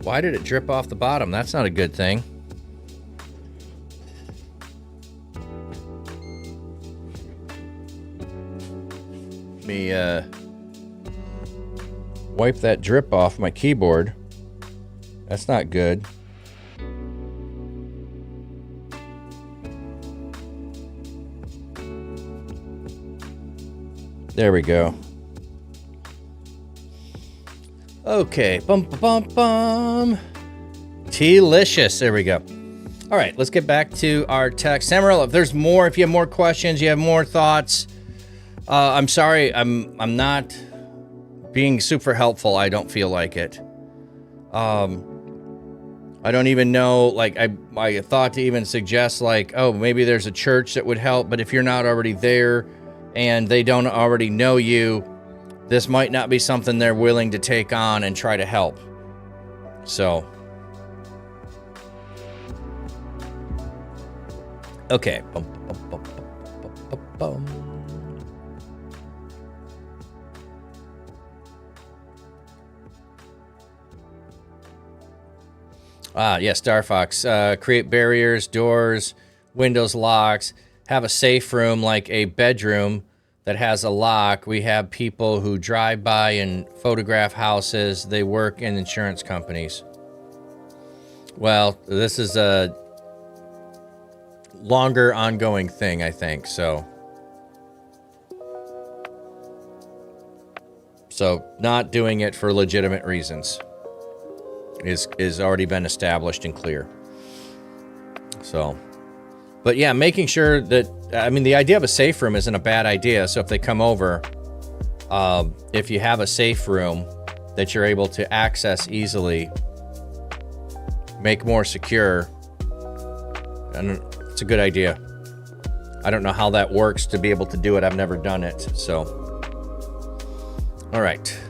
Why did it drip off the bottom? That's not a good thing. Let me wipe that drip off my keyboard. That's not good. There we go. Okay, bum bum bum. Delicious. There we go. All right, let's get back to our text. Samuel, if there's more, if you have more questions, you have more thoughts. I'm sorry, I'm not being super helpful. I don't feel like it. I don't even know. Like I thought to even suggest like, oh, maybe there's a church that would help. But if you're not already there, and they don't already know you, this might not be something they're willing to take on and try to help. So, okay. Bum, bum, bum, bum, bum, bum. Yes, Star Fox. Create barriers, doors, windows, locks. Have a safe room like a bedroom that has a lock. We have people who drive by and photograph houses. They work in insurance companies. Well, this is a longer ongoing thing, I think. So not doing it for legitimate reasons is already been established and clear. So. But yeah, making sure that, I mean, the idea of a safe room isn't a bad idea. So if they come over, if you have a safe room that you're able to access easily, make more secure, and it's a good idea. I don't know how that works to be able to do it. I've never done it. So, all right.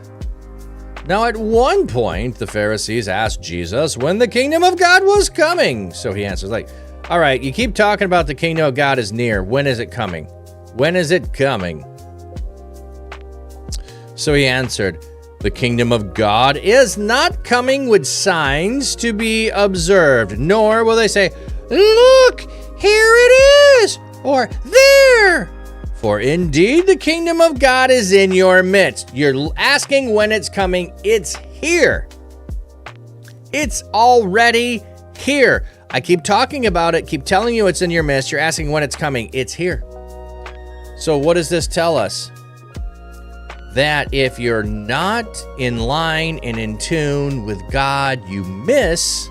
Now, at one point, the Pharisees asked Jesus when the kingdom of God was coming. So he answers like, all right, you keep talking about the kingdom of God is near. When is it coming? When is it coming? So he answered, the kingdom of God is not coming with signs to be observed, nor will they say, look, here it is, or there. For indeed, the kingdom of God is in your midst. You're asking when it's coming. It's here. It's already here. I keep talking about it, keep telling you it's in your midst. You're asking when it's coming. It's here. So what does this tell us? That if you're not in line and in tune with God, you miss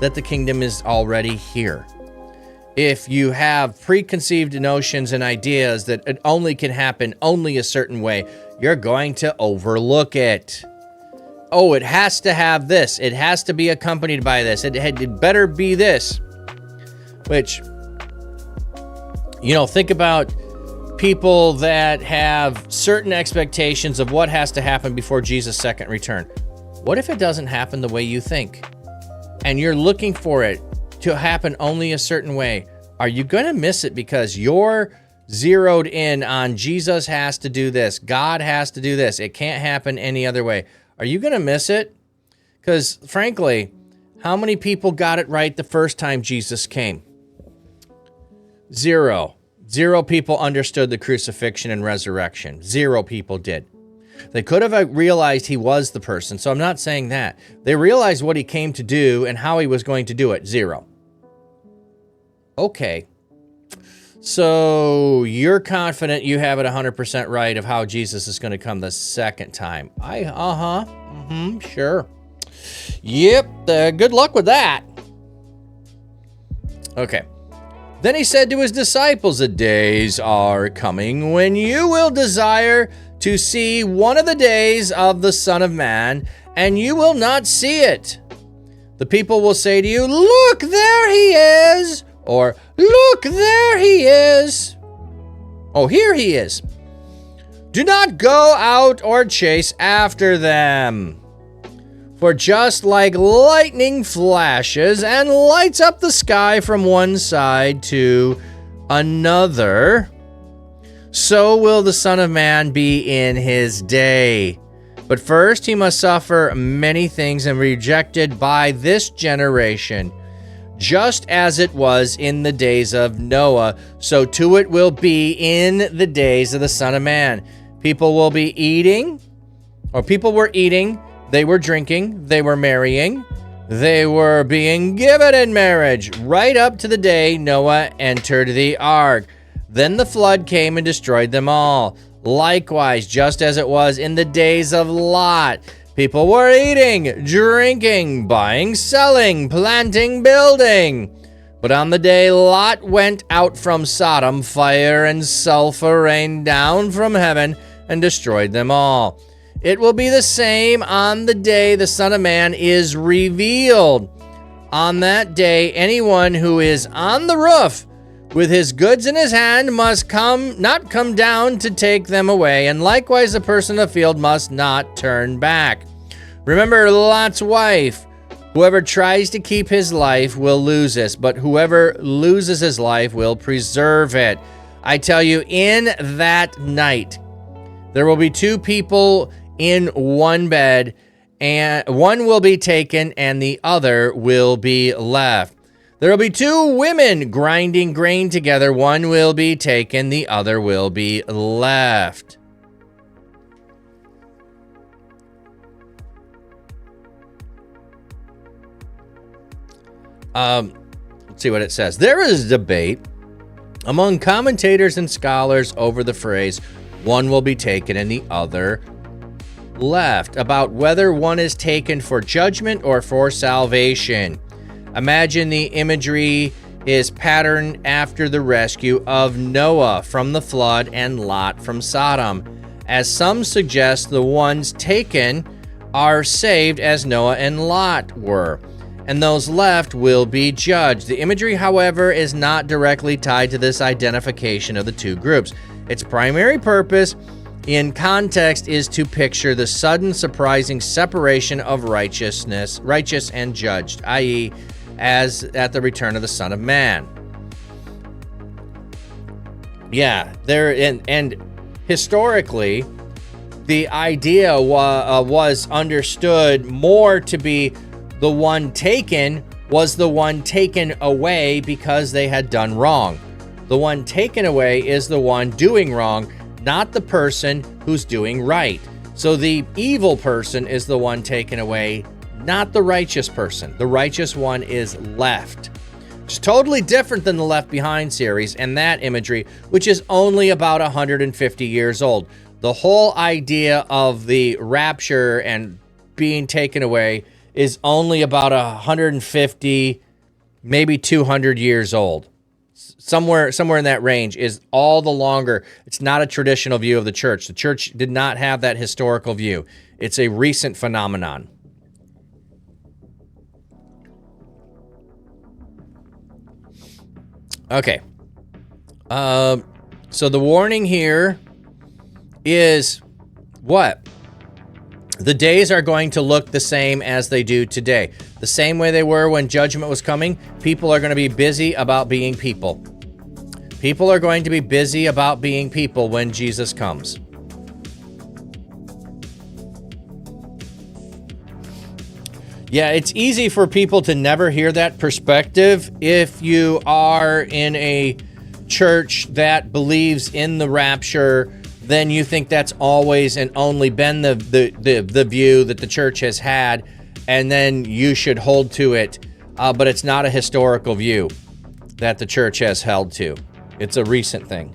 that the kingdom is already here. If you have preconceived notions and ideas that it only can happen only a certain way, you're going to overlook it. Oh, it has to have this. It has to be accompanied by this. It better be this. Which, think about people that have certain expectations of what has to happen before Jesus' second return. What if it doesn't happen the way you think? And you're looking for it to happen only a certain way. Are you going to miss it because you're zeroed in on Jesus has to do this, God has to do this, it can't happen any other way? Are you going to miss it? Because, frankly, how many people got it right the first time Jesus came? Zero. Zero people understood the crucifixion and resurrection. Zero people did. They could have realized he was the person, so I'm not saying that. They realized what he came to do and how he was going to do it. Zero. Okay. So you're confident you have it 100% right of how Jesus is going to come the second time. Sure. Yep, good luck with that. Okay. Then he said to his disciples, the days are coming when you will desire to see one of the days of the Son of Man, and you will not see it. The people will say to you, look, there he is. Or, look, there he is. Oh, here he is. Do not go out or chase after them. For just like lightning flashes and lights up the sky from one side to another, so will the Son of Man be in his day. But first he must suffer many things and be rejected by this generation. Just as it was in the days of Noah, so too it will be in the days of the Son of Man. People were eating, they were drinking, they were marrying, they were being given in marriage, right up to the day Noah entered the ark. Then the flood came and destroyed them all. Likewise, just as it was in the days of Lot, people were eating, drinking, buying, selling, planting, building. But on the day Lot went out from Sodom, fire and sulfur rained down from heaven and destroyed them all. It will be the same on the day the Son of Man is revealed. On that day, anyone who is on the roof with his goods in his hand must not come down to take them away, and likewise the person in the field must not turn back. Remember Lot's wife. Whoever tries to keep his life will lose it, but whoever loses his life will preserve it. I tell you, in that night, there will be two people in one bed, and one will be taken and the other will be left. There will be two women grinding grain together. One will be taken, the other will be left. Let's see what it says. There is debate among commentators and scholars over the phrase, one will be taken and the other left, about whether one is taken for judgment or for salvation. Imagine the imagery is patterned after the rescue of Noah from the flood and Lot from Sodom. As some suggest, the ones taken are saved as Noah and Lot were, and those left will be judged. The imagery, however, is not directly tied to this identification of the two groups. Its primary purpose in context is to picture the sudden, surprising separation of righteous and judged, i.e., as at the return of the Son of Man. Yeah, and historically, the idea was understood more to be the one taken was the one taken away because they had done wrong. The one taken away is the one doing wrong, not the person who's doing right. So the evil person is the one taken away, not the righteous person. The righteous one is left. It's totally different than the Left Behind series and that imagery, which is only about 150 years old. The whole idea of the rapture and being taken away is only about 150, maybe 200 years old. Somewhere in that range is all the longer. It's not a traditional view of the church. The church did not have that historical view. It's a recent phenomenon. Okay. So the warning here is what? The days are going to look the same as they do today. The same way they were when judgment was coming. People are going to be busy about being people. People are going to be busy about being people when Jesus comes. Yeah, it's easy for people to never hear that perspective if you are in a church that believes in the rapture. Then you think that's always and only been the view that the church has had, and then you should hold to it. But it's not a historical view that the church has held to. It's a recent thing,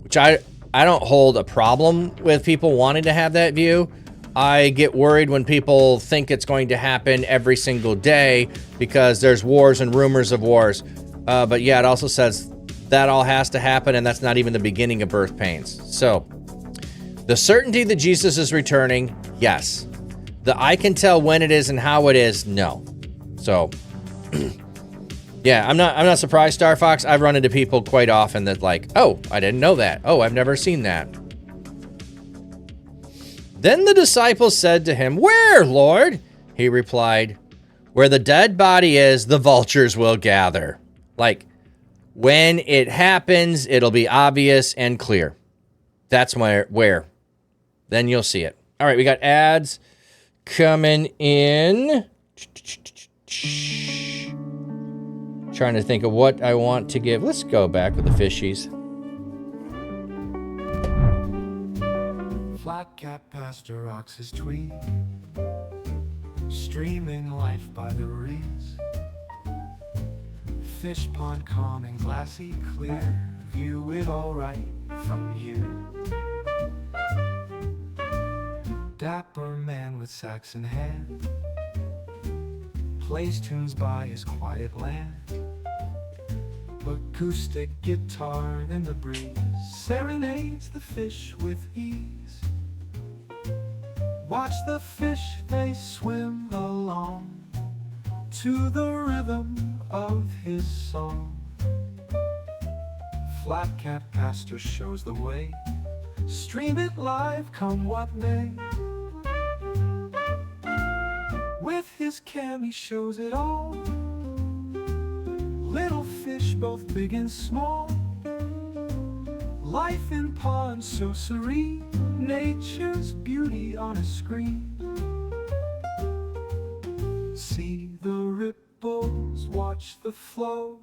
which I don't hold a problem with people wanting to have that view. I get worried when people think it's going to happen every single day because there's wars and rumors of wars. But yeah, it also says that all has to happen, and that's not even the beginning of birth pains. So, the certainty that Jesus is returning, yes. The I can tell when it is and how it is, no. So, yeah, I'm not surprised, Star Fox. I've run into people quite often that like, oh, I didn't know that. Oh, I've never seen that. Then the disciples said to him, "Where, Lord?" He replied, "Where the dead body is, the vultures will gather." Like, when it happens, it'll be obvious and clear. That's where. then you'll see it. All right, we got ads coming in. Trying to think of what I want to give. Let's go back with the fishies. Flat cat pastor rocks his tweed, streaming life by the reeds. Fish pond calm and glassy clear, view it all right from here. Dapper man with sax in hand, plays tunes by his quiet land. Acoustic guitar in the breeze serenades the fish with ease. Watch the fish, they swim along to the rhythm of his song. Flat cat pastor shows the way, stream it live come what may. With his cam he shows it all, little fish both big and small. Life in ponds so serene, nature's beauty on a screen. See the ripples, watch the flow,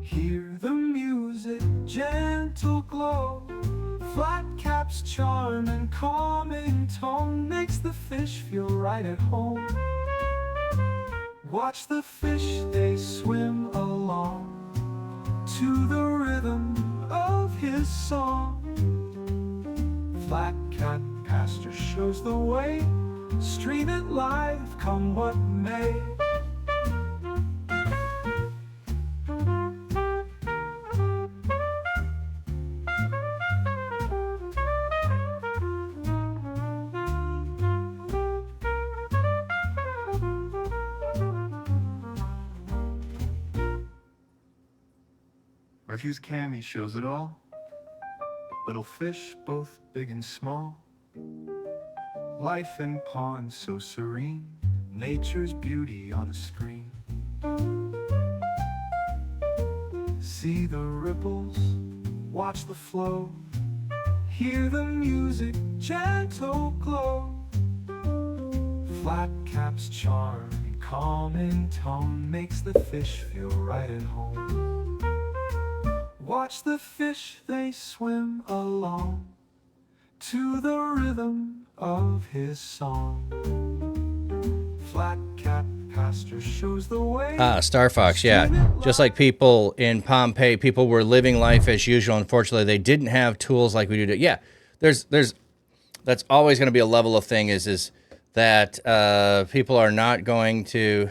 hear the music, gentle glow. Flat cap's charm and calming tone makes the fish feel right at home. Watch the fish, they swim along to the rhythm of his song. Flat cat pastor shows the way, stream it live come what may. Refuse cam, he shows it all, little fish both big and small. Life in ponds so serene, nature's beauty on a screen. See the ripples, watch the flow, hear the music, gentle glow. Flat cap's charm and calming tone makes the fish feel right at home. Watch the fish, they swim along to the rhythm of his song. Flat cat pastor shows the way. Star Fox, yeah. Just like people in Pompeii, people were living life as usual. Unfortunately, they didn't have tools like we do today. Yeah, that's always going to be a level of thing is that people are not going to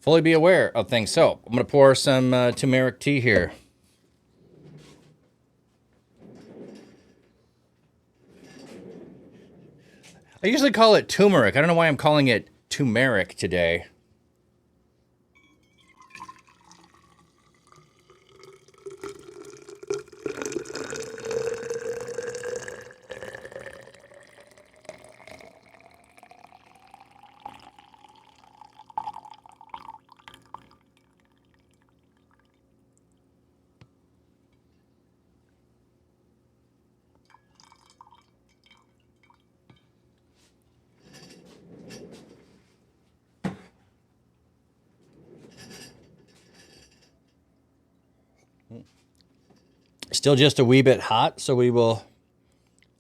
fully be aware of things. So I'm going to pour some turmeric tea here. I usually call it turmeric. I don't know why I'm calling it turmeric today. Still just a wee bit hot, so we will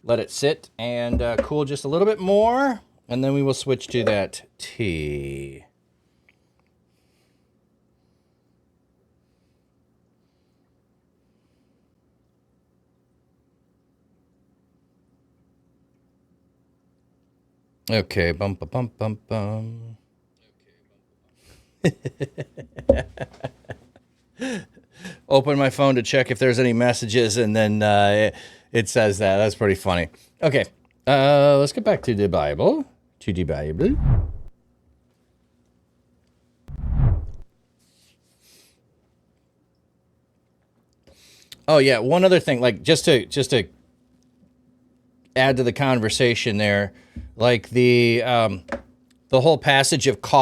let it sit and cool just a little bit more, and then we will switch to that tea. Okay, bum bum bum bum bum. Open my phone to check if there's any messages, and then it says that. That's pretty funny. Okay, let's get back to the Bible. To the Bible. Oh yeah, one other thing, like just to add to the conversation there, like the whole passage of